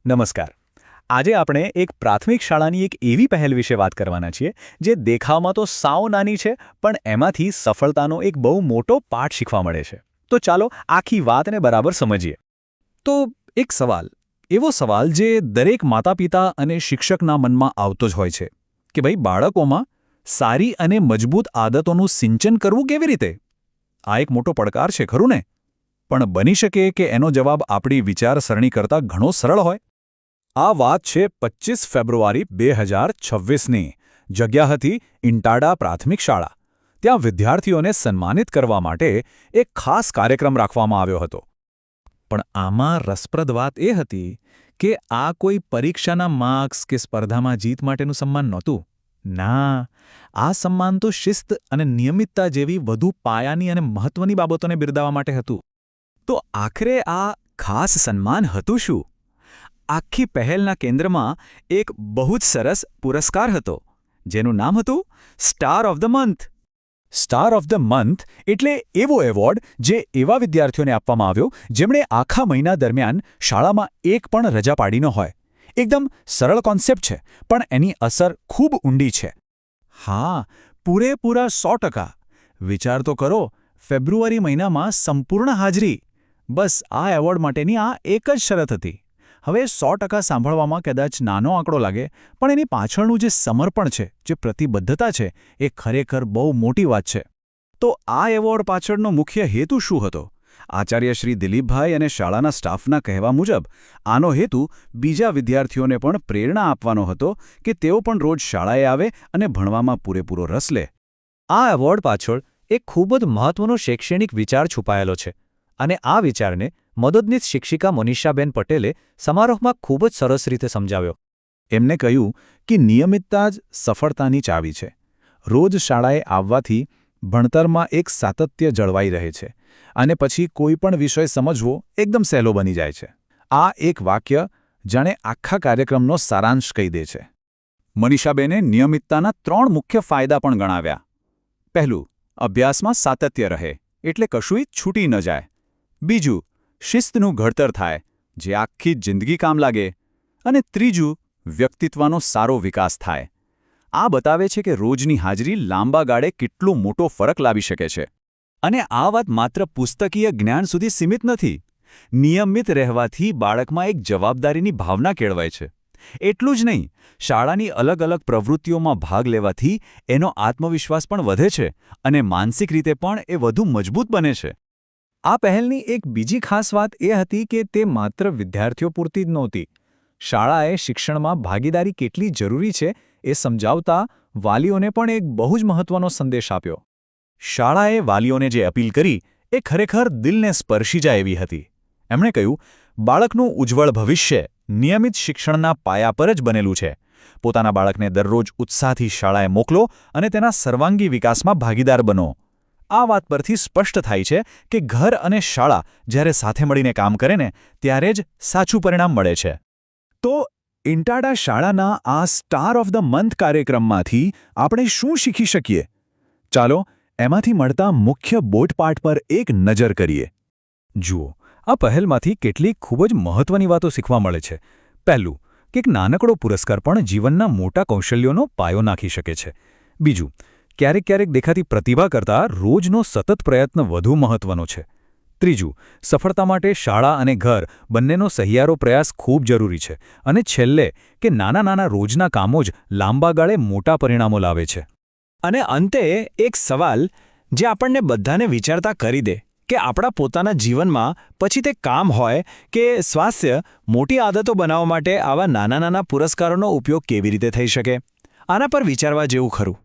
નમસ્કાર. આજે આપણે એક પ્રાથમિક શાળાની એક એવી પહેલ વિશે વાત કરવાના છીએ જે દેખાવમાં તો સાવ નાની છે, પણ એમાંથી સફળતાનો એક બહુ મોટો પાઠ શીખવા મળે છે. તો ચાલો આખી વાતને બરાબર સમજીએ. તો એક સવાલ, એવો સવાલ જે દરેક માતાપિતા અને શિક્ષકના મનમાં આવતો જ હોય છે કે ભાઈ બાળકોમાં સારી અને મજબૂત આદતોનું સિંચન કરવું કેવી રીતે? આ એક મોટો પડકાર છે, ખરું ને? પણ બની શકે કે એનો જવાબ આપણી વિચારસરણી કરતાં ઘણો સરળ હોય. આ વાત છે 25 ફેબ્રુઆરી 2026ની. જગ્યા હતી ઇન્ટાડા પ્રાથમિક શાળા. ત્યાં વિદ્યાર્થીઓને સન્માનિત કરવા માટે એક ખાસ કાર્યક્રમ રાખવામાં આવ્યો હતો. પણ આમાં રસપ્રદ વાત એ હતી કે આ કોઈ પરીક્ષાના માર્ક્સ કે સ્પર્ધામાં જીત માટેનું સન્માન નહોતું. ના, આ સન્માન તો શિસ્ત અને નિયમિતતા જેવી વધુ પાયાની અને મહત્વની બાબતોને બિરદાવવા માટે હતું. તો આખરે આ ખાસ સન્માન હતું શું? આખી પહેલના કેન્દ્રમાં એક બહુ જ સરસ પુરસ્કાર હતો, જેનું નામ હતું star of the month. Star of the month એટલે એવો એવોર્ડ જે એવા વિદ્યાર્થીઓને આપવામાં આવ્યો જેમણે આખા મહિના દરમિયાન શાળામાં એક પણ રજા પાડી ન હોય. એકદમ સરળ કોન્સેપ્ટ છે, પણ એની અસર ખૂબ ઊંડી છે. હા, પૂરેપૂરા 100%. વિચાર તો કરો, ફેબ્રુઆરી મહિનામાં સંપૂર્ણ હાજરી. બસ આ એવોર્ડ માટેની આ એક જ શરત હતી. હવે 100% સાંભળવામાં કદાચ નાનો આંકડો લાગે, પણ એની પાછળનું જે સમર્પણ છે, જે પ્રતિબદ્ધતા છે, એ ખરેખર બહુ મોટી વાત છે. તો આ એવોર્ડ પાછળનો મુખ્ય હેતુ શું હતો? આચાર્ય શ્રી દિલીપભાઈ અને શાળાના સ્ટાફના કહેવા મુજબ આનો હેતુ બીજા વિદ્યાર્થીઓને પણ પ્રેરણા આપવાનો હતો કે તેઓ પણ રોજ શાળાએ આવે અને ભણવામાં પૂરેપૂરો રસ લે. આ એવોર્ડ પાછળ એક ખૂબ જ મહત્વનો શૈક્ષણિક વિચાર છુપાયેલો છે, અને આ વિચારને મદદનીશ શિક્ષિકા મોનિષાબેન પટેલે સમારોહમાં ખૂબ જ સરસ રીતે સમજાવ્યો. એમને કહ્યું કે નિયમિતતા જ સફળતાની ચાવી છે. રોજ શાળાએ આવવાથી ભણતરમાં એક સાતત્ય જળવાઈ રહે છે, અને પછી કોઈ પણ વિષય સમજવો એકદમ સહેલો બની જાય છે. આ એક વાક્ય જાણે આખા કાર્યક્રમનો સારાંશ કહી દે છે. મનીષાબેને નિયમિતતાના 3 મુખ્ય ફાયદા પણ ગણાવ્યા. પહેલું, અભ્યાસમાં સાતત્ય રહે, એટલે કશુંય છૂટી ન જાય. બીજું, શિસ્તનું ઘડતર થાય, જે આખી જિંદગી કામ લાગે. અને ત્રીજું, વ્યક્તિત્વનો સારો વિકાસ થાય. આ બતાવે છે કે રોજની હાજરી લાંબા ગાળે કેટલો મોટો ફરક લાવી શકે છે. અને આ વાત માત્ર પુસ્તકીય જ્ઞાન સુધી સીમિત નથી. નિયમિત રહેવાથી બાળકમાં એક જવાબદારીની ભાવના કેળવાય છે. એટલું જ નહીં, શાળાની અલગ અલગ પ્રવૃત્તિઓમાં ભાગ લેવાથી એનો આત્મવિશ્વાસ પણ વધે છે, અને માનસિક રીતે પણ એ વધુ મજબૂત બને છે. આ પહેલની એક બીજી ખાસ વાત એ હતી કે તે માત્ર વિદ્યાર્થીઓ પૂરતી જ નહોતી. શાળાએ શિક્ષણમાં ભાગીદારી કેટલી જરૂરી છે એ સમજાવતા વાલીઓને પણ એક બહુ જ મહત્વનો સંદેશ આપ્યો. શાળાએ વાલીઓને જે અપીલ કરી એ ખરેખર દિલને સ્પર્શી જાય એવી હતી. એમણે કહ્યું, બાળકનું ઉજ્જવળ ભવિષ્ય નિયમિત શિક્ષણના પાયા પર જ બનેલું છે. પોતાના બાળકને દરરોજ ઉત્સાહથી શાળાએ મોકલો અને તેના સર્વાંગી વિકાસમાં ભાગીદાર બનો. આ વાત પરથી સ્પષ્ટ થાય છે કે ઘર અને શાળા જ્યારે સાથે મળીને કામ કરે ને, ત્યારે જ સાચું પરિણામ મળે છે. તો ઇન્ટાડા શાળાના આ સ્ટાર ઓફ ધ મંથ કાર્યક્રમમાંથી આપણે શું શીખી શકીએ? ચાલો એમાંથી મળતા મુખ્ય બોધપાઠ પર એક નજર કરીએ. જુઓ, આ પહેલમાંથી કેટલીક ખૂબ જ મહત્વની વાતો શીખવા મળે છે. પહેલું, કે એક નાનકડો પુરસ્કાર પણ જીવનના મોટા કૌશલ્યોનો પાયો નાખી શકે છે. બીજું, ક્યારેક દેખાતી પ્રતિભા કરતાં રોજનો સતત પ્રયત્ન વધુ મહત્વનો છે. ત્રીજું, સફળતા માટે શાળા અને ઘર બંનેનો સહિયારો પ્રયાસ ખૂબ જરૂરી છે. અને છેલ્લે, કે નાના રોજના કામો જ લાંબા ગાળે મોટા પરિણામો લાવે છે. અને અંતે એક સવાલ જે આપણને બધાને વિચારતા કરી દે કે આપણા પોતાના જીવનમાં, પછી તે કામ હોય કે સ્વાસ્થ્ય, મોટી આદતો બનાવવા માટે આવા નાના પુરસ્કારોનો ઉપયોગ કેવી રીતે થઈ શકે? આના પર વિચારવા જેવું ખરું.